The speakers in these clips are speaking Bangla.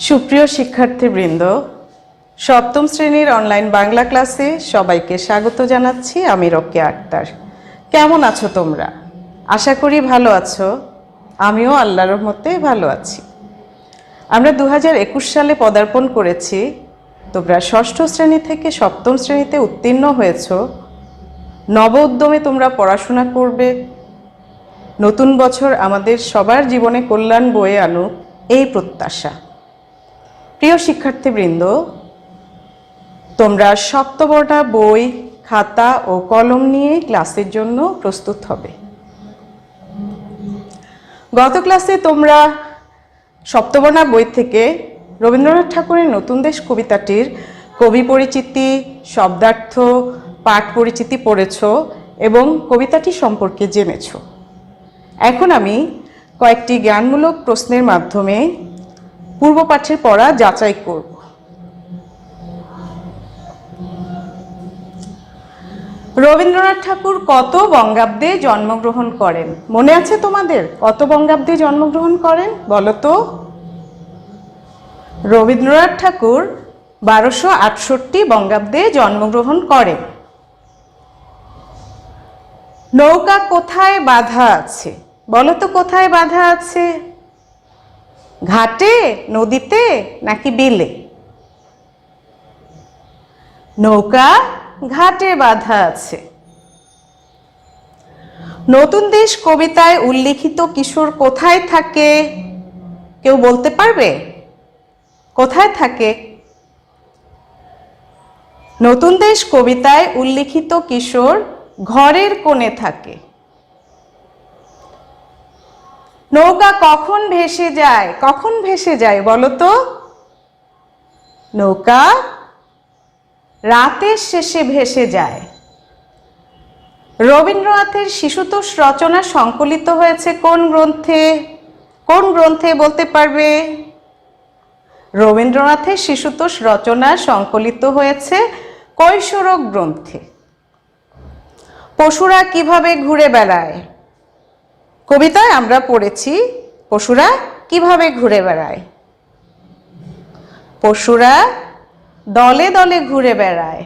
সুপ্রিয় শিক্ষার্থীবৃন্দ, সপ্তম শ্রেণীর অনলাইন বাংলা ক্লাসে সবাইকে স্বাগত জানাচ্ছি। আমি রোকেয়া আক্তার। কেমন আছো তোমরা? আশা করি ভালো আছো। আমিও আল্লাহর রহমতে ভালো আছি। আমরা 2021 সালে পদার্পণ করেছি। তোমরা ষষ্ঠ শ্রেণী থেকে সপ্তম শ্রেণীতে উত্তীর্ণ হয়েছ। নব উদ্যমে তোমরা পড়াশোনা করবে। নতুন বছর আমাদের সবার জীবনে কল্যাণ বয়ে আনুক এই প্রত্যাশা। প্রিয় শিক্ষার্থীবৃন্দ, তোমরা সপ্তবর্ণা বই, খাতা ও কলম নিয়ে ক্লাসের জন্য প্রস্তুত হবে। গত ক্লাসে তোমরা সপ্তবর্ণা বই থেকে রবীন্দ্রনাথ ঠাকুরের নতুন দেশ কবিতাটির কবি পরিচিতি, শব্দার্থ, পাঠ পরিচিতি পড়েছ এবং কবিতাটি সম্পর্কে জেনেছ। এখন আমি কয়েকটি জ্ঞানমূলক প্রশ্নের মাধ্যমে পূর্ব পাঠের পড়া যাচাই করব। রবীন্দ্রনাথ ঠাকুর কত বঙ্গাব্দে জন্মগ্রহণ করেন? মনে আছে তোমাদের? কত বঙ্গাব্দে জন্মগ্রহণ করেন বলো তো? রবীন্দ্রনাথ ঠাকুর 1268 বঙ্গাব্দে জন্মগ্রহণ করেন। নৌকা কোথায় বাঁধা আছে বলো তো? কোথায় বাঁধা আছে? ঘাটে, নদীতে নাকি বিলে? নৌকা ঘাটে বাঁধা আছে। নতুন দেশ কবিতায় উল্লিখিত কিশোর কোথায় থাকে? কেউ বলতে পারবে? কোথায় থাকে? নতুন দেশ কবিতায় উল্লিখিত কিশোর ঘরের কোণে থাকে। নৌকা কখন ভেসে যায়? কখন ভেসে যায় বলো তো? নৌকা রাতের শেষে ভেসে যায়। রবীন্দ্রনাথের শিশুতোষ রচনা সংকলিত হয়েছে কোন গ্রন্থে? কোন গ্রন্থে বলতে পারবে? রবীন্দ্রনাথের শিশুতোষ রচনা সংকলিত হয়েছে কৈশোরক গ্রন্থে। পশুরা কিভাবে ঘুরে বেড়ায়? কবিতায় আমরা পড়েছি পশুরা কিভাবে ঘুরে বেড়ায়। পশুরা দলে দলে ঘুরে বেড়ায়।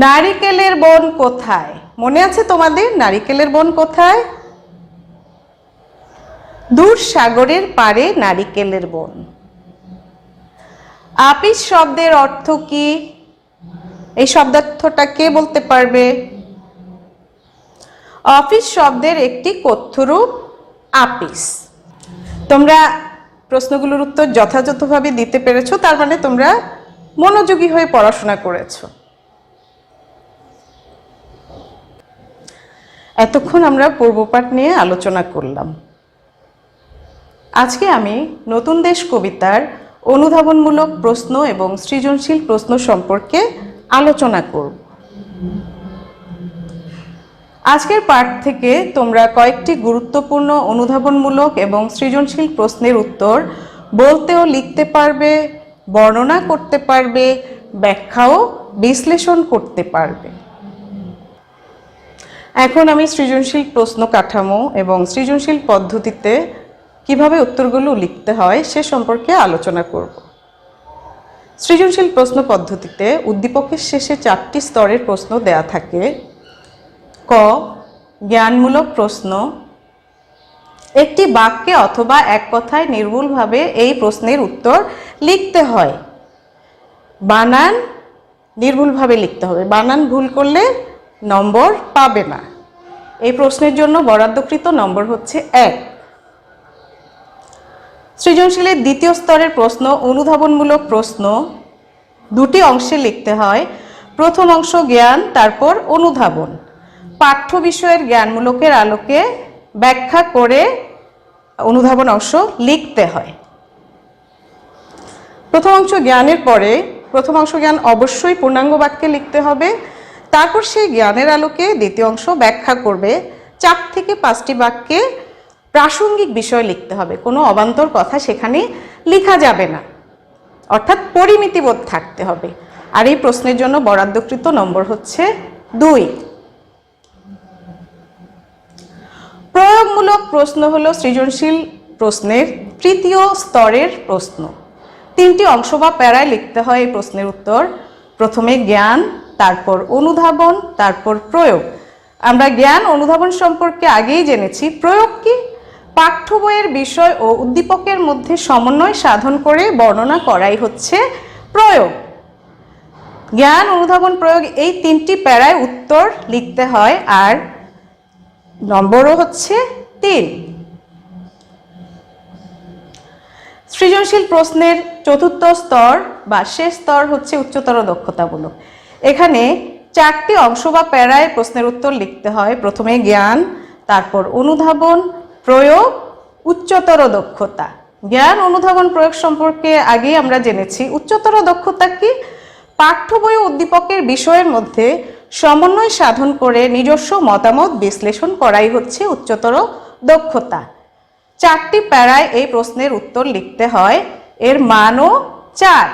নারিকেলের বন কোথায়? মনে আছে তোমাদের নারিকেলের বন কোথায়? দূর সাগরের পাড়ে নারিকেলের বন। আপিস শব্দের অর্থ কি? এই শব্দার্থটা কে বলতে পারবে? অফিস শব্দের একটি কথ্যরূপ আপিস। তোমরা প্রশ্নগুলোর উত্তর যথাযথভাবে দিতে পেরেছো, তার মানে তোমরা মনোযোগী হয়ে পড়াশোনা করেছো। এতক্ষণ আমরা পূর্বপাঠ নিয়ে আলোচনা করলাম। আজকে আমি নতুন দেশ কবিতার অনুধাবনমূলক প্রশ্ন এবং সৃজনশীল প্রশ্ন সম্পর্কে আলোচনা করব। আজকের পাঠ থেকে তোমরা কয়েকটি গুরুত্বপূর্ণ অনুধাবনমূলক এবং সৃজনশীল প্রশ্নের উত্তর বলতে ও লিখতে পারবে, বর্ণনা করতে পারবে, ব্যাখ্যা ও বিশ্লেষণ করতে পারবে। এখন আমি সৃজনশীল প্রশ্ন কাঠামো এবং সৃজনশীল পদ্ধতিতে কিভাবে উত্তরগুলো লিখতে হয় সে সম্পর্কে আলোচনা করব। সৃজনশীল প্রশ্ন পদ্ধতিতে উদ্দীপকের শেষে 4টি স্তরের প্রশ্ন দেয়া থাকে। ক, জ্ঞানমূলক প্রশ্ন। একটি বাক্যে অথবা এক কথায় নির্ভুলভাবে এই প্রশ্নের উত্তর লিখতে হয়। বানান নির্ভুলভাবে লিখতে হবে, বানান ভুল করলে নম্বর পাবে না। এই প্রশ্নের জন্য বরাদ্দকৃত নম্বর হচ্ছে 1। সৃজনশীলের দ্বিতীয় স্তরের প্রশ্ন অনুধাবনমূলক প্রশ্ন। 2টি অংশে লিখতে হয়। প্রথম অংশ জ্ঞান, তারপর অনুধাবন। পাঠ্য বিষয়ের জ্ঞানমূলকের আলোকে ব্যাখ্যা করে অনুধাবন অংশ লিখতে হয়। প্রথম অংশ জ্ঞানের পরে প্রথম অংশ জ্ঞান অবশ্যই পূর্ণাঙ্গ বাক্যে লিখতে হবে। তারপর সেই জ্ঞানের আলোকে দ্বিতীয় অংশ ব্যাখ্যা করবে। 4 থেকে 5টি বাক্যে প্রাসঙ্গিক বিষয় লিখতে হবে, কোনো অবান্তর কথা সেখানে লেখা যাবে না, অর্থাৎ পরিমিতিবোধ থাকতে হবে। আর এই প্রশ্নের জন্য বরাদ্দকৃত নম্বর হচ্ছে 2। প্রয়োগ তুলনামূলক প্রশ্ন হলো সৃজনশীল প্রশ্নের তৃতীয় স্তরের প্রশ্ন। 3টি অংশ বা প্যারায় লিখতে হয় এই প্রশ্নের উত্তর। প্রথমে জ্ঞান, তারপর অনুধাবন, তারপর প্রয়োগ। আমরা জ্ঞান অনুধাবন সম্পর্কে আগেই জেনেছি। প্রয়োগ কি? পাঠ্য বইয়ের বিষয় ও উদ্দীপকের মধ্যে সমন্বয় সাধন করে বর্ণনা করাই হচ্ছে প্রয়োগ। জ্ঞান, অনুধাবন, প্রয়োগ এই 3টি প্যারায় উত্তর লিখতে হয়, আর নম্বরও হচ্ছে 3। সৃজনশীল প্রশ্নের চতুর্থ স্তর বা শেষ স্তর হচ্ছে উচ্চতর দক্ষতামূলক। এখানে 4টি অংশ বা প্যারায় প্রশ্নের উত্তর লিখতে হয়। প্রথমে জ্ঞান, তারপর অনুধাবন, প্রয়োগ, উচ্চতর দক্ষতা। জ্ঞান, অনুধাবন, প্রয়োগ সম্পর্কে আগেই আমরা জেনেছি। উচ্চতর দক্ষতা কি? পাঠ্য বই ও উদ্দীপকের বিষয়ের মধ্যে সমন্বয় সাধন করে নিজস্ব মতামত বিশ্লেষণ করাই হচ্ছে উচ্চতর দক্ষতা। 4টি প্যারায় এই প্রশ্নের উত্তর লিখতে হয়, এর মানও 4।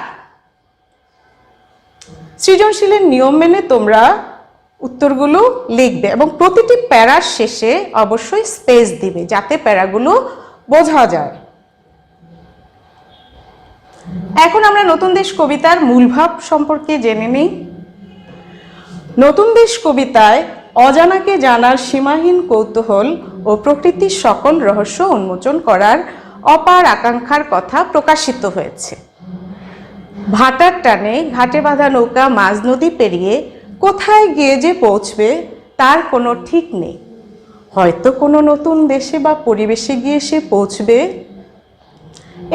সৃজনশীলের নিয়ম মেনে তোমরা উত্তরগুলো লিখবে এবং প্রতিটি প্যারার শেষে অবশ্যই স্পেস দিবে যাতে প্যারাগুলো বোঝা যায়। এখন আমরা নতুন দেশ কবিতার মূল ভাব সম্পর্কে জেনে নিই। নতুন দেশ কবিতায় অজানাকে জানার সীমাহীন কৌতূহল ও প্রকৃতির সকল রহস্য উন্মোচন করার অপার আকাঙ্ক্ষার কথা প্রকাশিত হয়েছে। ভাটার টানে ঘাটে বাঁধা নৌকা মাঝ নদী পেরিয়ে কোথায় গিয়ে যে পৌঁছবে তার কোনো ঠিক নেই। হয়তো কোনো নতুন দেশে বা পরিবেশে গিয়ে সে পৌঁছবে।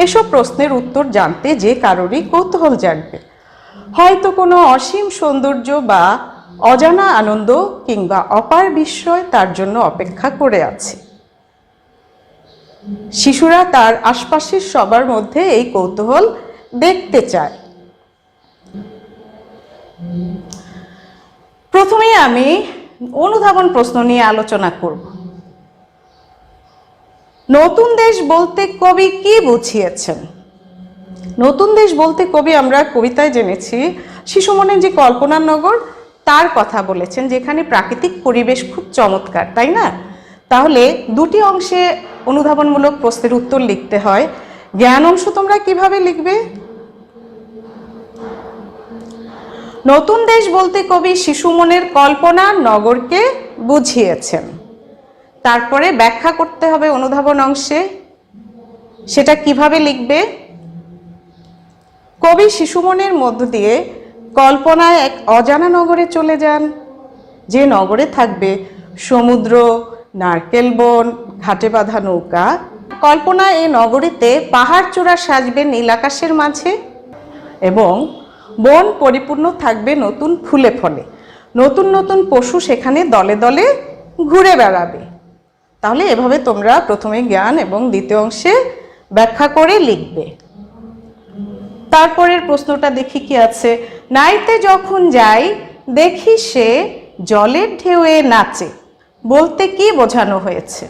এসব প্রশ্নের উত্তর জানতে যে কারোরই কৌতূহল জাগবে। হয়তো কোনো অসীম সৌন্দর্য বা অজানা আনন্দ কিংবা অপার বিস্ময় তার জন্য অপেক্ষা করে আছে। শিশুরা তার আশপাশের সবার মধ্যে এই কৌতূহল দেখতে চায়। প্রথমে আমি অনুধাবন প্রশ্ন নিয়ে আলোচনা করব। নতুন দেশ বলতে কবি কি বুঝিয়েছেন? নতুন দেশ বলতে কবি আমরা কবিতায় জেনেছি শিশু মনের যে কল্পনার নগর তার কথা বলেছেন, যেখানে প্রাকৃতিক পরিবেশ খুব চমৎকার, তাই না? তাহলে 2টি অংশে অনুধাবনমূলক প্রশ্নের উত্তর লিখতে হয়। জ্ঞান অংশ তোমরা কিভাবে লিখবে? নতুন দেশ বলতে কবি শিশু মনের কল্পনার নগরকে বুঝিয়েছেন। তারপরে ব্যাখ্যা করতে হবে অনুধাবন অংশে। সেটা কিভাবে লিখবে? কবি শিশু মনের মধ্য দিয়ে কল্পনায় এক অজানা নগরে চলে যান, যে নগরে থাকবে সমুদ্র, নারকেল বন, ঘাটে বাঁধা নৌকা। কল্পনায় এই নগরীতে পাহাড় চূড়া সাজবে নীল আকাশের মাঝে এবং বন পরিপূর্ণ থাকবে নতুন ফুলে ফলে। নতুন নতুন পশু সেখানে দলে দলে ঘুরে বেড়াবে। তাহলে এভাবে তোমরা প্রথমে জ্ঞান এবং দ্বিতীয় অংশে ব্যাখ্যা করে লিখবে। তারপরের প্রশ্নটা দেখি কি আছে। নাইতে যখন যাই দেখি সে জলের ঢেউয়ে নাচে বলতে কি বোঝানো হয়েছে?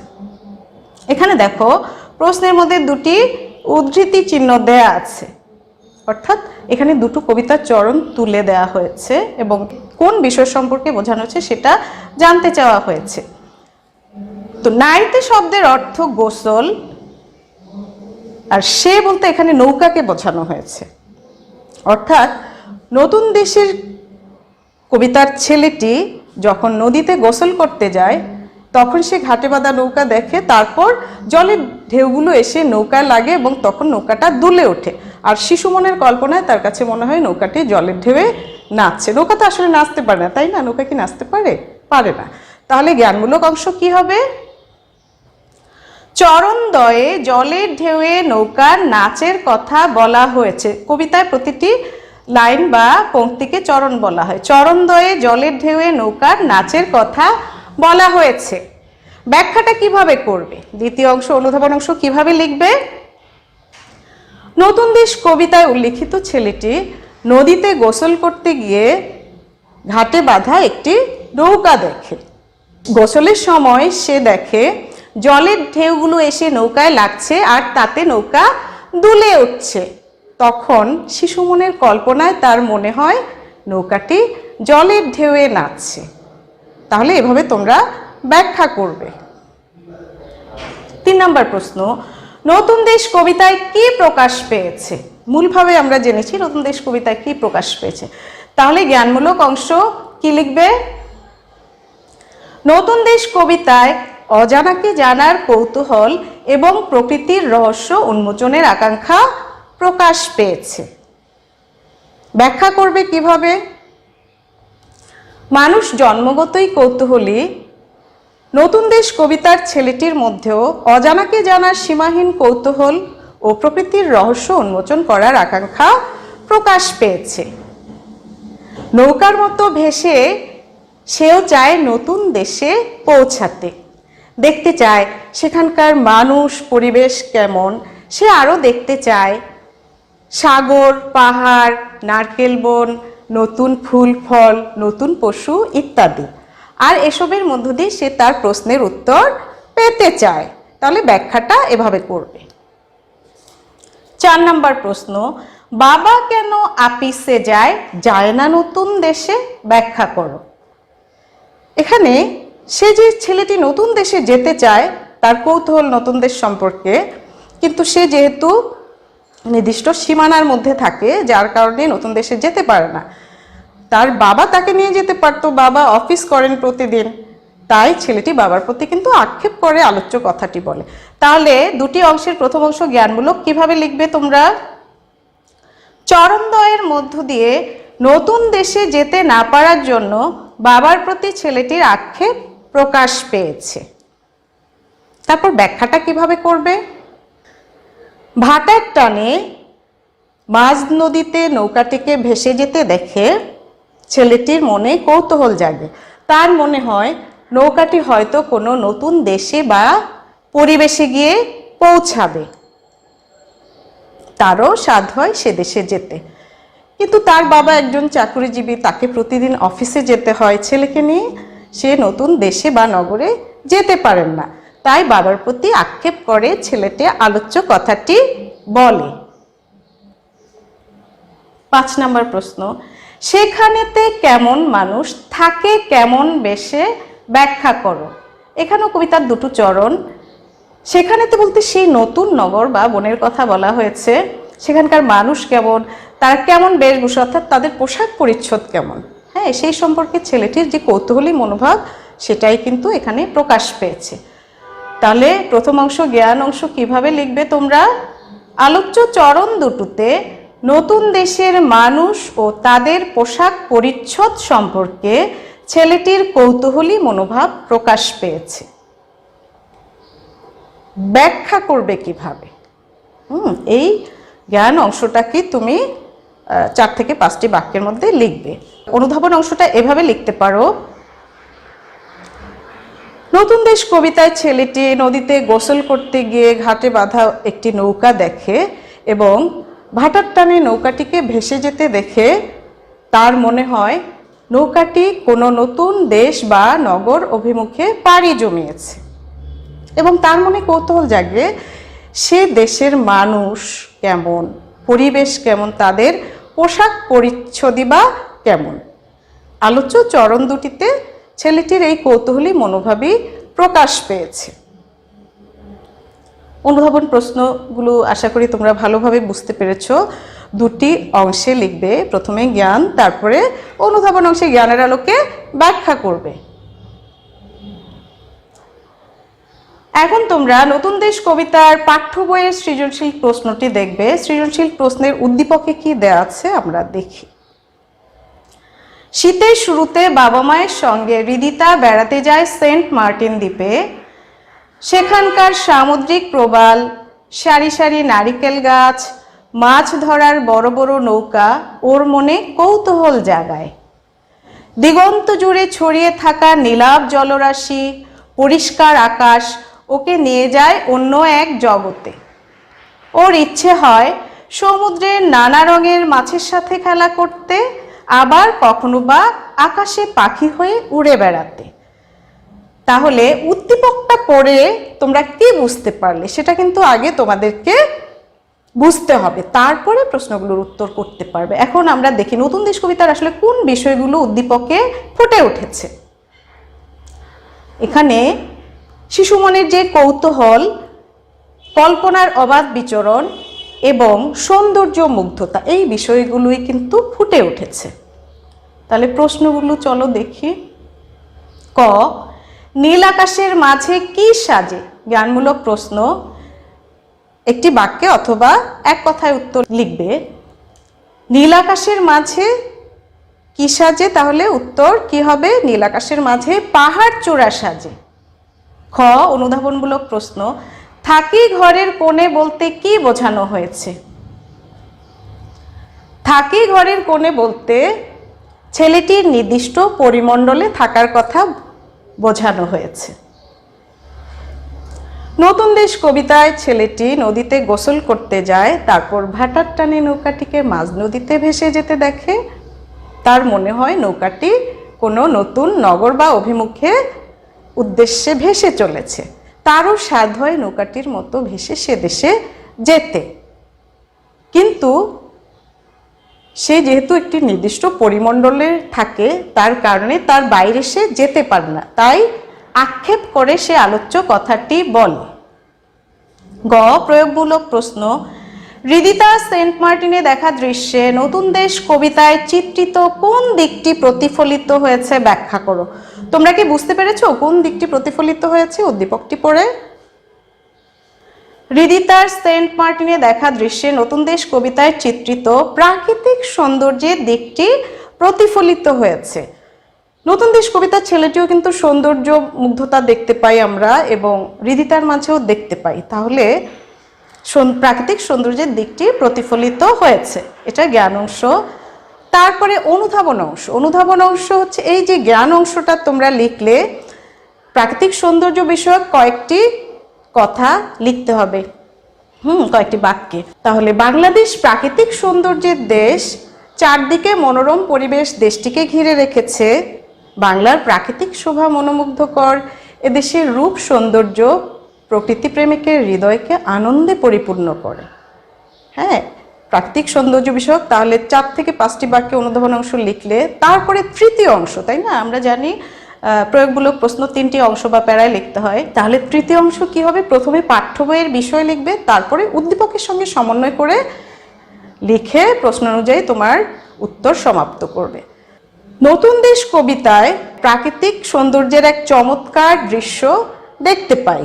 এখানে দেখো প্রশ্নের মধ্যে 2টি উদ্ধৃতি চিহ্ন দেয়া আছে, অর্থাৎ এখানে 2টো কবিতার চরণ তুলে দেয়া হয়েছে এবং কোন বিষয় সম্পর্কে বোঝানো হচ্ছে সেটা জানতে চাওয়া হয়েছে। তো নাইতে শব্দের অর্থ গোসল, আর সে বলতে এখানে নৌকাকে বোঝানো হয়েছে। অর্থাৎ নতুন দেশের কবিতার ছেলেটি যখন নদীতে গোসল করতে যায় তখন সে ঘাটে বাঁধা নৌকা দেখে, তারপর জলের ঢেউগুলো এসে নৌকায় লাগে এবং তখন নৌকাটা দুলে ওঠে। আর শিশু মনের কল্পনায় তার কাছে মনে হয় নৌকাটি জলের ঢেউয়ে নাচছে। নৌকা তো আসলে নাচতে পারে না, তাই না? নৌকা কি নাচতে পারে? পারে না। তাহলে জ্ঞানমূলক অংশ কি হবে? চরণদ্বয়ে জলের ঢেউয়ে নৌকার নাচের কথা বলা হয়েছে। কবিতায় প্রতিটি লাইন বা পংক্তিকে চরণ বলা হয়। চরণদ্বয়ে জলের ঢেউয়ে নৌকার নাচের কথা বলা হয়েছে। ব্যাখ্যাটা কিভাবে করবে? দ্বিতীয় অংশ অনুধাবন অংশ কিভাবে লিখবে? নতুন দেশ কবিতায় উল্লিখিত ছেলেটি নদীতে গোসল করতে গিয়ে ঘাটে বাঁধা একটি নৌকা দেখে। গোসলের সময় সে দেখে জলের ঢেউগুলো এসে নৌকায় লাগছে আর তাতে নৌকা দুলে উঠছে। তখন শিশু মনের কল্পনায় তার মনে হয় নৌকাটি জলের ঢেউয়ে নাচছে। তাহলে এভাবে তোমরা ব্যাখ্যা করবে। 3 নম্বর প্রশ্ন, নতুন দেশ কবিতায় কি প্রকাশ পেয়েছে? মূলভাবে আমরা জেনেছি নতুন দেশ কবিতায় কি প্রকাশ পেয়েছে, তাহলে জ্ঞানমূলক অংশ কি লিখবে? নতুন দেশ কবিতায় অজানাকে জানার কৌতূহল এবং প্রকৃতির রহস্য উন্মোচনের আকাঙ্ক্ষা প্রকাশ পেয়েছে। ব্যাখ্যা করবে কিভাবে? মানুষ জন্মগতই কৌতূহলী। নতুন দেশ কবিতার ছেলেটির মধ্যেও অজানাকে জানার সীমাহীন কৌতূহল ও প্রকৃতির রহস্য উন্মোচন করার আকাঙ্ক্ষা প্রকাশ পেয়েছে। নৌকার মতো ভেসে সেও চায় নতুন দেশে পৌঁছাতে, দেখতে চায় সেখানকার মানুষ পরিবেশ কেমন, সে আরও দেখতে চায় সাগর, পাহাড়, নারকেল বন, নতুন ফুল ফল, নতুন পশু ইত্যাদি। আর এসবের মধ্য দিয়ে সে তার প্রশ্নের উত্তর পেতে চায়। তাহলে ব্যাখ্যাটা এভাবে করবে। 4 নম্বর প্রশ্ন, বাবা কেন আপিসে যায়, যায় না নতুন দেশে? ব্যাখ্যা করো। এখানে সে যে ছেলেটি নতুন দেশে যেতে চায়, তার কৌতূহল নতুন দেশ সম্পর্কে, কিন্তু সে যেহেতু নির্দিষ্ট সীমানার মধ্যে থাকে, যার কারণে নতুন দেশে যেতে পারে না। তার বাবা তাকে নিয়ে যেতে পারতো, বাবা অফিস করেন প্রতিদিন, তাই ছেলেটি বাবার প্রতি কিন্তু আক্ষেপ করে আলোচ্য কথাটি বলে। তাহলে দুটি অংশের প্রথম অংশ জ্ঞানমূলক কিভাবে লিখবে তোমরা? চরণদ্বয়ের মধ্য দিয়ে নতুন দেশে যেতে না পারার জন্য বাবার প্রতি ছেলেটির আক্ষেপ প্রকাশ পেয়েছে। তারপর ব্যাখ্যাটা কিভাবে করবে? ভাটার টানে মাঝ নদীতে নৌকাটিকে ভেসে যেতে দেখে ছেলেটির মনে কৌতূহল জাগে। তার মনে হয় নৌকাটি হয়তো কোনো নতুন দেশে বা পরিবেশে গিয়ে পৌঁছাবে, তারও স্বাদ হয় সে দেশে যেতে। কিন্তু তার বাবা একজন চাকরিজীবী, তাকে প্রতিদিন অফিসে যেতে হয়, ছেলেকে নিয়ে সে নতুন দেশে বা নগরে যেতে পারেন না, তাই বাবার প্রতি আক্ষেপ করে ছেলেটি আলোচ্য কথাটি বলে। 5 নম্বর প্রশ্ন, সেখানেতে কেমন মানুষ থাকে কেমন বেশে, ব্যাখ্যা করো। এখানেও কবিতার দুটো চরণ। সেখানেতে বলতে সেই নতুন নগর বা বনের কথা বলা হয়েছে। সেখানকার মানুষ কেমন, তারা কেমন বেশভূষা, অর্থাৎ তাদের পোশাক পরিচ্ছদ কেমন, হ্যাঁ, সেই সম্পর্কে ছেলেটির যে কৌতূহলী মনোভাব সেটাই কিন্তু এখানে প্রকাশ পেয়েছে। তাহলে প্রথম অংশ জ্ঞান অংশ কিভাবে লিখবে তোমরা? আলোচ্য চরণ দুটোতে নতুন দেশের মানুষ ও তাদের পোশাক পরিচ্ছদ সম্পর্কে ছেলেটির কৌতূহলী মনোভাব প্রকাশ পেয়েছে। ব্যাখ্যা করবে কিভাবে? এই জ্ঞান অংশটাকে তুমি 4 থেকে 5টি বাক্যের মধ্যে লিখবে। অনুধাবন অংশটা এভাবে লিখতে পারো। নতুন দেশ কবিতায় ছেলেটি নদীতে গোসল করতে গিয়ে ঘাটে বাঁধা একটি নৌকা দেখে এবং ভাটার টানে নৌকাটিকে ভেসে যেতে দেখে তার মনে হয় নৌকাটি কোনো নতুন দেশ বা নগর অভিমুখে পাড়ি জমিয়েছে এবং তার মনে কৌতূহল জাগে সে দেশের মানুষ কেমন, পরিবেশ কেমন, তাদের পোশাক পরিচ্ছদই বা কেমন। আলোচ্য চরণ দুটিতে ছেলেটির এই কৌতূহলী মনোভাবই প্রকাশ পেয়েছে। অনুধাবন প্রশ্নগুলো আশা করি তোমরা ভালোভাবে বুঝতে পেরেছো। দুটি অংশে লিখবে, প্রথমে জ্ঞান, তারপরে অনুধাবন অংশে জ্ঞানের আলোকে ব্যাখ্যা করবে। এখন তোমরা নতুন দেশ কবিতার পাঠ্য বইয়ের সৃজনশীল প্রশ্নটি দেখবে। সৃজনশীল প্রশ্নের উদ্দীপকে কি দেওয়া আছে আমরা দেখি। শীতের শুরুতে বাবা মায়ের সঙ্গে হৃদিতা বেড়াতে যায় সেন্ট মার্টিন দ্বীপে। সেখানকার সামুদ্রিক প্রবাল, সারি সারি নারিকেল গাছ, মাছ ধরার বড় বড় নৌকা ওর মনে কৌতূহল জাগায়। দিগন্ত জুড়ে ছড়িয়ে থাকা নীলাভ জলরাশি, পরিষ্কার আকাশ ওকে নিয়ে যায় অন্য এক জগতে। ওর ইচ্ছে হয় সমুদ্রের নানা রঙের মাছের সাথে খেলা করতে, আবার কখনো বা আকাশে পাখি হয়ে উড়ে বেড়াতে। তাহলে উদ্দীপকটা পড়ে তোমরা কি বুঝতে পারলে সেটা কিন্তু আগে তোমাদেরকে বুঝতে হবে, তারপরে প্রশ্নগুলোর উত্তর করতে পারবে। এখন আমরা দেখি নতুন দেশ কবিতার আসলে কোন বিষয়গুলো উদ্দীপকে ফুটে উঠেছে। এখানে শিশু মনের যে কৌতূহল কল্পনার অবাধ বিচরণ এবং সৌন্দর্য মুগ্ধতা, এই বিষয়গুলোই কিন্তু ফুটে উঠেছে। তাহলে প্রশ্নগুলো চলো দেখি। ক, নীল আকাশের মাঝে কি সাজে? জ্ঞানমূলক প্রশ্ন, একটি বাক্যে অথবা এক কথায় উত্তর লিখবে। নীল আকাশের মাঝে কি সাজে? তাহলে উত্তর কি হবে? নীল আকাশের মাঝে পাহাড় চূড়া সাজে। খ, অনুধাবনমূলক প্রশ্ন, থাকি ঘরের কোণে বলতে কি বোঝানো হয়েছে? থাকি ঘরের কোণে বলতে ছেলেটির নির্দিষ্ট পরিমণ্ডলে থাকার কথা বোঝানো হয়েছে। নতুন দেশ কবিতায় ছেলেটি নদীতে গোসল করতে যায়, তারপর ভাটার টানে নৌকাটিকে মাঝ নদীতে ভেসে যেতে দেখে। তার মনে হয় নৌকাটি কোনো নতুন নগর বা অভিমুখে উদ্দেশ্যে ভেসে চলেছে। তারও স্বাদ হয় নৌকাটির মতো ভেসে সে দেশে যেতে, কিন্তু সে যেহেতু একটি নির্দিষ্ট পরিমণ্ডলে থাকে তার কারণে তার বাইরে সে যেতে পারে না, তাই আক্ষেপ করে সে আলোচ্য কথাটি বলে। গ, প্রয়োগমূলক প্রশ্ন, হৃদিতা সেন্ট মার্টিনে দেখা দৃশ্যে নতুন দেশ কবিতায় চিত্রিত কোন দিকটি প্রতিফলিত হয়েছে ব্যাখ্যা করো। তোমরা কি বুঝতে পেরেছো কোন দিকটি প্রতিফলিত হয়েছে উদ্দীপকটি পড়ে? হৃদিতার সেন্ট মার্টিনে দেখা দৃশ্যে নতুন দেশ কবিতায় চিত্রিত প্রাকৃতিক সৌন্দর্যের দিকটি প্রতিফলিত হয়েছে। নতুন দেশ কবিতার ছেলেটিও কিন্তু সৌন্দর্য মুগ্ধতা দেখতে পাই আমরা এবং হৃদিতার মাঝেও দেখতে পাই, তাহলে প্রাকৃতিক সৌন্দর্যের দিকটি প্রতিফলিত হয়েছে, এটা জ্ঞান অংশ। তারপরে অনুধাবন অংশ। অনুধাবন অংশ হচ্ছে এই যে জ্ঞান অংশটা তোমরা লিখলে প্রাকৃতিক সৌন্দর্য বিষয়ক কয়েকটি কথা লিখতে হবে, কয়েকটি বাক্যে। তাহলে বাংলাদেশ প্রাকৃতিক সৌন্দর্যের দেশ, চারদিকে মনোরম পরিবেশ দেশটিকে ঘিরে রেখেছে। বাংলার প্রাকৃতিক শোভা মনোমুগ্ধকর, এদেশের রূপ সৌন্দর্য প্রকৃতি প্রেমিকের হৃদয়কে আনন্দে পরিপূর্ণ করে। হ্যাঁ, প্রাকৃতিক সৌন্দর্য বিষয়ক তাহলে 4 থেকে 5টি বাক্যে অনুধাবন অংশ লিখলে তারপরে তৃতীয় অংশ, তাই না? আমরা জানি প্রয়োগমূলক প্রশ্ন 3টি অংশ বা প্যারায় লিখতে হয়, তাহলে তৃতীয় অংশ কি হবে? প্রথমে পাঠ্য বইয়ের বিষয় লিখবে, তারপরে উদ্দীপকের সঙ্গে সমন্বয় করে লিখে প্রশ্ন অনুযায়ী তোমার উত্তর সমাপ্ত করবে। নতুন দেশ কবিতায় প্রাকৃতিক সৌন্দর্যের এক চমৎকার দৃশ্য দেখতে পাই।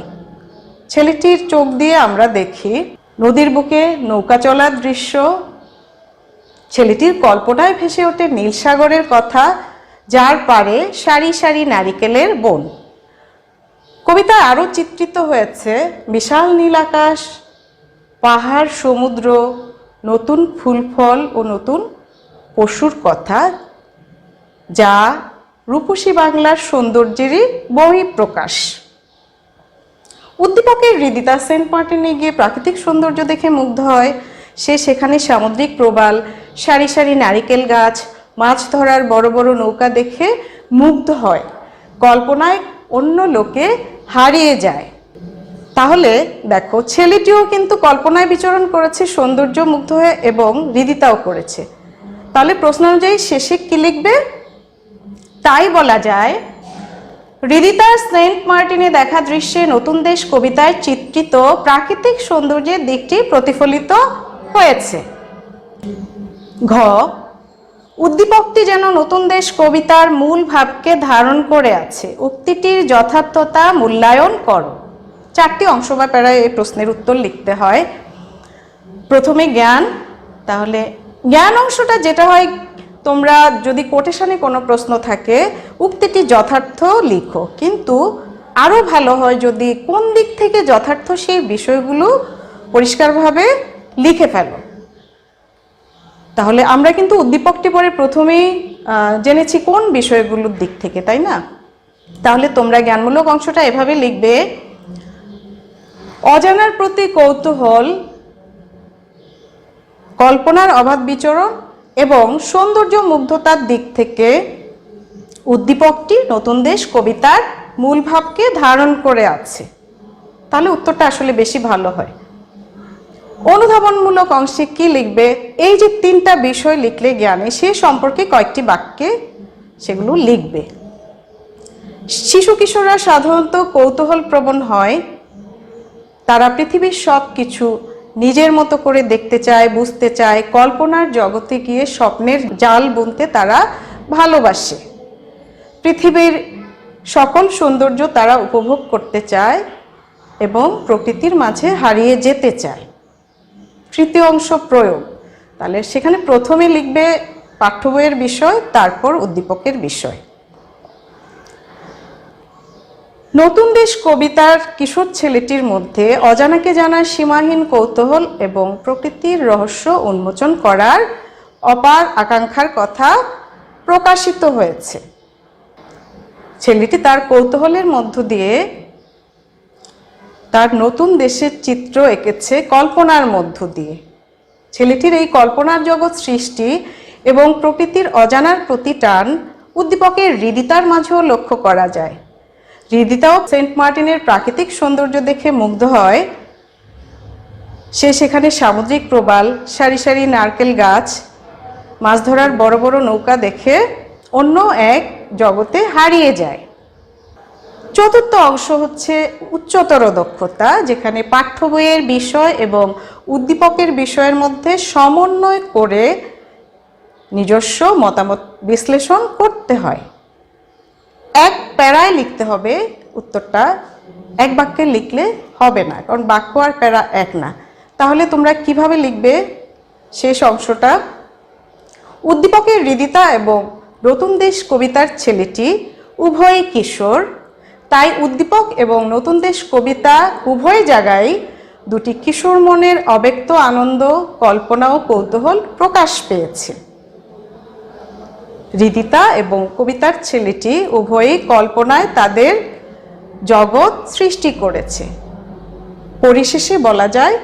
ছেলেটির চোখ দিয়ে আমরা দেখি নদীর বুকে নৌকা চলার দৃশ্য, ছেলেটির কল্পনায় ভেসে ওঠে নীল সাগরের কথা, যার পারে সারি সারি নারিকেলের বন। কবিতায় আরও চিত্রিত হয়েছে বিশাল নীল আকাশ, পাহাড়, সমুদ্র, নতুন ফুল ফল ও নতুন পশুর কথা, যা রূপসী বাংলার সৌন্দর্যেরই বহিঃপ্রকাশ। উদ্দীপকের হৃদিতা সেন্ট মার্টিনে গিয়ে প্রাকৃতিক সৌন্দর্য দেখে মুগ্ধ হয়। সে সেখানে সামুদ্রিক প্রবাল, সারি সারি নারিকেল গাছ, মাছ ধরার বড় বড় নৌকা দেখে মুগ্ধ হয়, কল্পনায় অন্য লোকে হারিয়ে যায়। তাহলে দেখো ছেলেটিও কিন্তু কল্পনায় বিচরণ করেছে, সৌন্দর্য মুগ্ধ হয়ে, এবং হৃদিতাও করেছে। তাহলে প্রশ্ন অনুযায়ী শেষে কি লিখবে? তাই বলা যায় হৃদিতার সেন্ট মার্টিনে দেখা দৃশ্যে নতুন দেশ কবিতায় চিত্রিত প্রাকৃতিক সৌন্দর্যের দিকটি প্রতিফলিত হয়েছে। ঘ, উদ্দীপকটি যেন নতুন দেশ কবিতার মূল ভাবকে ধারণ করে আছে, উক্তিটির যথার্থতা মূল্যায়ন করো। 4টি অংশ বা প্যারায় এই প্রশ্নের উত্তর লিখতে হয়। প্রথমে জ্ঞান, তাহলে জ্ঞান অংশটা যেটা হয়, তোমরা যদি কোটেশনে কোনো প্রশ্ন থাকে উক্তিটি যথার্থ লিখো, কিন্তু আরও ভালো হয় যদি কোন দিক থেকে যথার্থ সেই বিষয়গুলো পরিষ্কারভাবে লিখে ফেলো। তাহলে আমরা কিন্তু উদ্দীপকটি পরে প্রথমেই জেনেছি কোন বিষয়গুলোর দিক থেকে, তাই না? তাহলে তোমরা জ্ঞানমূলক অংশটা এভাবে লিখবে, অজানার প্রতি কৌতূহল, কল্পনার অবাধ বিচরণ এবং সৌন্দর্য মুগ্ধতার দিক থেকে উদ্দীপকটি নতুন দেশ কবিতার মূল ভাবকে ধারণ করে আছে। তাহলে উত্তরটা আসলে বেশি ভালো হয়। অনুধাবনমূলক অংশে কি লিখবে? এই যে 3টা বিষয় লিখলে জ্ঞানে, সে সম্পর্কে কয়েকটি বাক্যে সেগুলো লিখবে। শিশু কিশোররা সাধারণত কৌতূহল প্রবণ হয়, তারা পৃথিবীর সব কিছু নিজের মতো করে দেখতে চায়, বুঝতে চায়, কল্পনার জগতে গিয়ে স্বপ্নের জাল বুনতে তারা ভালোবাসে। পৃথিবীর সকল সৌন্দর্য তারা উপভোগ করতে চায় এবং প্রকৃতির মাঝে হারিয়ে যেতে চায়। তৃতীয় অংশ প্রয়োগ। তাহলে সেখানে প্রথমে লিখবে পাঠ্য বইয়ের বিষয়, তারপর উদ্দীপকের বিষয়। নতুন দেশ কবিতার কিশোর ছেলেটির মধ্যে অজানাকে জানার সীমাহীন কৌতূহল এবং প্রকৃতির রহস্য উন্মোচন করার অপার আকাঙ্ক্ষার কথা প্রকাশিত হয়েছে। ছেলেটি তার কৌতূহলের মধ্য দিয়ে তার নতুন দেশের চিত্র এঁকেছে কল্পনার মধ্য দিয়ে। ছেলেটির এই কল্পনার জগৎ সৃষ্টি এবং প্রকৃতির অজানার প্রতি টান উদ্দীপকের হৃদিতার মাঝেও লক্ষ্য করা যায়। হৃদিতাও সেন্ট মার্টিনের প্রাকৃতিক সৌন্দর্য দেখে মুগ্ধ হয়। সে সেখানে সামুদ্রিক প্রবাল, সারি সারি নারকেল গাছ, মাছ ধরার বড় বড় নৌকা দেখে অন্য এক জগতে হারিয়ে যায়। চতুর্থ অংশ হচ্ছে উচ্চতর দক্ষতা, যেখানে পাঠ্য বইয়ের বিষয় এবং উদ্দীপকের বিষয়ের মধ্যে সমন্বয় করে নিজস্ব মতামত বিশ্লেষণ করতে হয়। এক প্যারায় লিখতে হবে উত্তরটা, এক বাক্যে লিখলে হবে না, কারণ বাক্য আর প্যারা এক না। তাহলে তোমরা কিভাবে লিখবে শেষ অংশটা? উদ্দীপকের হৃদিতা এবং নতুন দেশ কবিতার ছেলেটি উভয় কিশোর, তাই উদ্দীপক এবং নতুন দেশ কবিতা উভয় জায়গায় দুটি কিশোর মনের অব্যক্ত আনন্দ, কল্পনা ও কৌতূহল প্রকাশ পেয়েছে। হৃদিতা এবং কবিতার ছেলেটি উভয়ই কল্পনায় তাদের জগৎ সৃষ্টি করেছে। পরিশেষে বলা যায়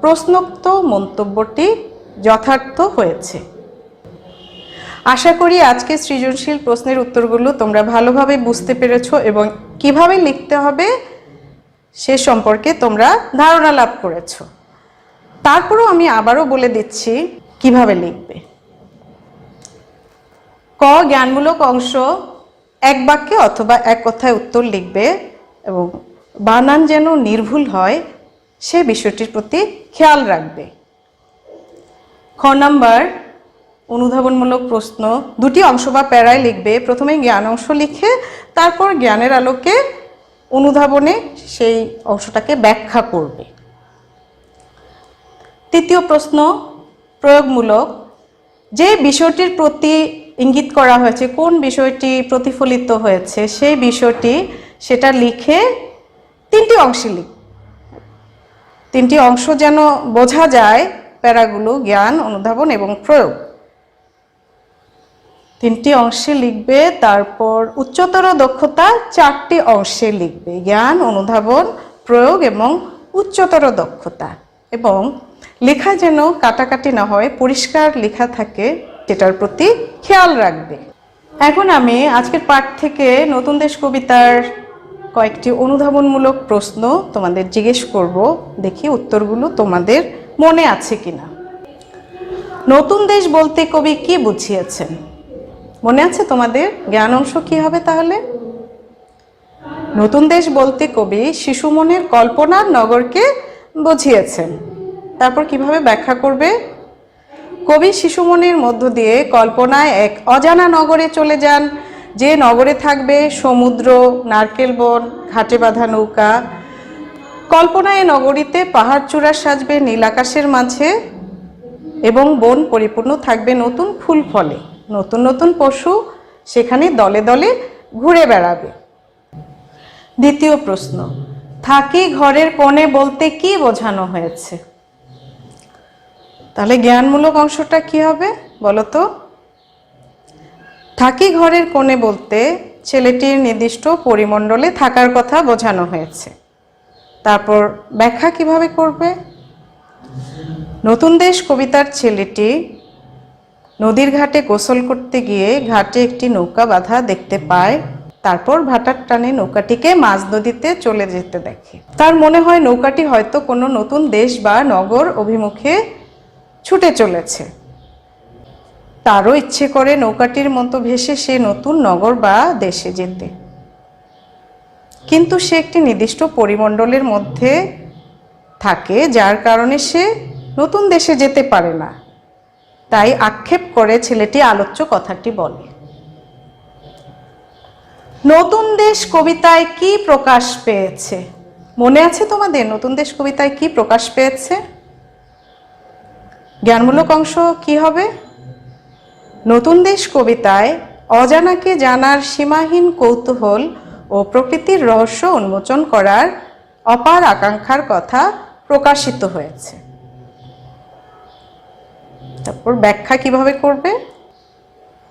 প্রশ্নোক্ত মন্তব্যটি যথার্থ হয়েছে। আশা করি আজকে সৃজনশীল প্রশ্নের উত্তরগুলো তোমরা ভালোভাবে বুঝতে পেরেছো এবং কিভাবে লিখতে হবে সে সম্পর্কে তোমরা ধারণা লাভ করেছো। তারপরও আমি আবারও বলে দিচ্ছি কিভাবে লিখবে। ক, জ্ঞানমূলক অংশ এক বাক্যে অথবা এক কথায় উত্তর লিখবে এবং বানান যেন নির্ভুল হয় সে বিষয়টির প্রতি খেয়াল রাখবে। খ নাম্বার, অনুধাবনমূলক প্রশ্ন দুটি অংশ বা প্যারায় লিখবে। প্রথমে জ্ঞান অংশ লিখে তারপর জ্ঞানের আলোকে অনুধাবনে সেই অংশটাকে ব্যাখ্যা করবে। তৃতীয় প্রশ্ন প্রয়োগমূলক, যে বিষয়টির প্রতি ইঙ্গিত করা হয়েছে, কোন বিষয়টি প্রতিফলিত হয়েছে সেই বিষয়টি সেটা লিখে তিনটি অংশে লিখ। তিনটি অংশ যেন বোঝা যায় প্যারাগুলো, জ্ঞান, অনুধাবন এবং প্রয়োগ। তিনটি অংশে লিখবে। তারপর উচ্চতর দক্ষতা চারটি অংশে লিখবে, জ্ঞান, অনুধাবন, প্রয়োগ এবং উচ্চতর দক্ষতা। এবং লেখা যেন কাটাকাটি না হয়, পরিষ্কার লেখা থাকে সেটার প্রতি খেয়াল রাখবে। এখন আমি আজকের পাঠ থেকে নতুন দেশ কবিতার কয়েকটি অনুধাবনমূলক প্রশ্ন তোমাদের জিজ্ঞেস করব, দেখি উত্তরগুলো তোমাদের মনে আছে কিনা। নতুন দেশ বলতে কবি কি বুঝিয়েছেন? মনে আছে তোমাদের? জ্ঞান অংশ কি হবে তাহলে? নতুন দেশ বলতে কবি শিশু মনের কল্পনার নগরকে বুঝিয়েছেন। তারপর কিভাবে ব্যাখ্যা করবে? কবি শিশু মনের মধ্য দিয়ে কল্পনায় এক অজানা নগরে চলে যান, যে নগরে থাকবে সমুদ্র, নারকেল বন, ঘাটে বাঁধা নৌকা। কল্পনায় নগরীতে পাহাড় চূড়া সাজবে নীল আকাশের মাঝে এবং বন পরিপূর্ণ থাকবে নতুন ফুল ফলে। নতুন নতুন পশু সেখানে দলে দলে ঘুরে বেড়াবে। দ্বিতীয় প্রশ্ন, থাকি ঘরের কোণে বলতে কি বোঝানো হয়েছে? তাহলে জ্ঞানমূলক অংশটা কি হবে বলো তো? থাকি ঘরের কোণে বলতে ছেলেটির নির্দিষ্ট পরিমণ্ডলে থাকার কথা বোঝানো হয়েছে। তারপর ব্যাখ্যা কিভাবে করবে? নতুন দেশ কবিতার ছেলেটি নদীর ঘাটে গোসল করতে গিয়ে ঘাটে একটি নৌকা বাঁধা দেখতে পায়। তারপর ভাটার টানে নৌকাটিকে মাঝ নদীতে চলে যেতে দেখে। তার মনে হয় নৌকাটি হয়তো কোনো নতুন দেশ বা নগর অভিমুখে ছুটে চলেছে। তারও ইচ্ছে করে নৌকাটির মতো ভেসে সে নতুন নগর বা দেশে যেতে, কিন্তু সে একটি নির্দিষ্ট পরিমণ্ডলের মধ্যে থাকে, যার কারণে সে নতুন দেশে যেতে পারে না। তাই আক্ষেপ করে ছেলেটি আলোচ্য কথাটি বলে। নতুন দেশ কবিতায় কি প্রকাশ পেয়েছে? মনে আছে তোমাদের নতুন দেশ কবিতায় কি প্রকাশ পেয়েছে? জ্ঞানমূলক অংশ কি হবে? নতুন দেশ কবিতায় অজানাকে জানার সীমাহীন কৌতূহল ও প্রকৃতির রহস্য উন্মোচন করার অপার আকাঙ্ক্ষার কথা প্রকাশিত হয়েছে। তারপর ব্যাখ্যা কিভাবে করবে?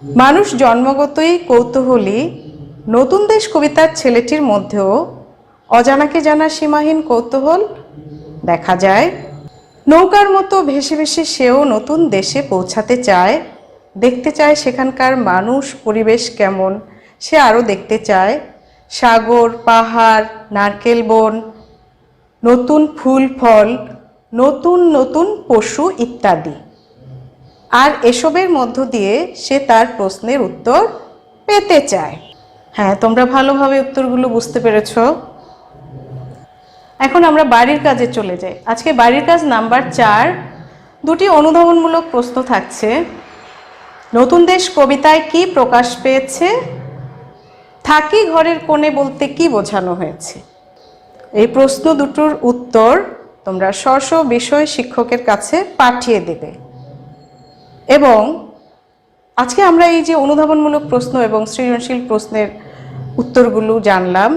মানুষ জন্মগতই কৌতূহলী। নতুন দেশ কবিতার ছেলেটির মধ্যেও অজানাকে জানার সীমাহীন কৌতূহল দেখা যায়। নৌকার মতো ভেসে ভেসে সেও নতুন দেশে পৌঁছাতে চায়, দেখতে চায় সেখানকার মানুষ পরিবেশ কেমন, সে আরও দেখতে চায় সাগর, পাহাড়, নারকেল বন, নতুন ফুল ফল, নতুন নতুন পশু ইত্যাদি। আর এসবের মধ্য দিয়ে সে তার প্রশ্নের উত্তর পেতে চায়। হ্যাঁ, তোমরা ভালোভাবে উত্তরগুলো বুঝতে পেরেছ। এখন আমরা বাড়ির কাজে চলে যাই। আজকে বাড়ির কাজ নাম্বার 4, দুটি অনুধাবনমূলক প্রশ্ন থাকছে। নতুন দেশ কবিতায় কি প্রকাশ পেয়েছে? থাকি ঘরের কোণে বলতে কি বোঝানো হয়েছে? এই প্রশ্ন দুটোর উত্তর তোমরা স্ব বিষয় শিক্ষকের কাছে পাঠিয়ে দেবে। এবং আজকে আমরা এই যে অনুধাবনমূলক প্রশ্ন এবং সৃজনশীল প্রশ্নের উত্তরগুলো জানলাম,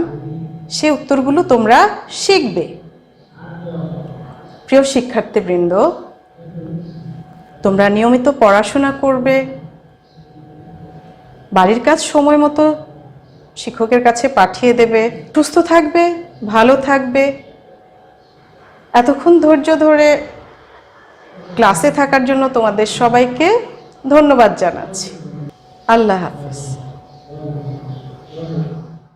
সে উত্তরগুলো তোমরা শিখবে। প্রিয় শিক্ষার্থীবৃন্দ, তোমরা নিয়মিত পড়াশোনা করবে, বাড়ির কাজ সময় মতো শিক্ষকের কাছে পাঠিয়ে দেবে, সুস্থ থাকবে, ভালো থাকবে। এতক্ষণ ধৈর্য ধরে ক্লাসে থাকার জন্য তোমাদের সবাইকে ধন্যবাদ জানাচ্ছি। আল্লাহ হাফেজ।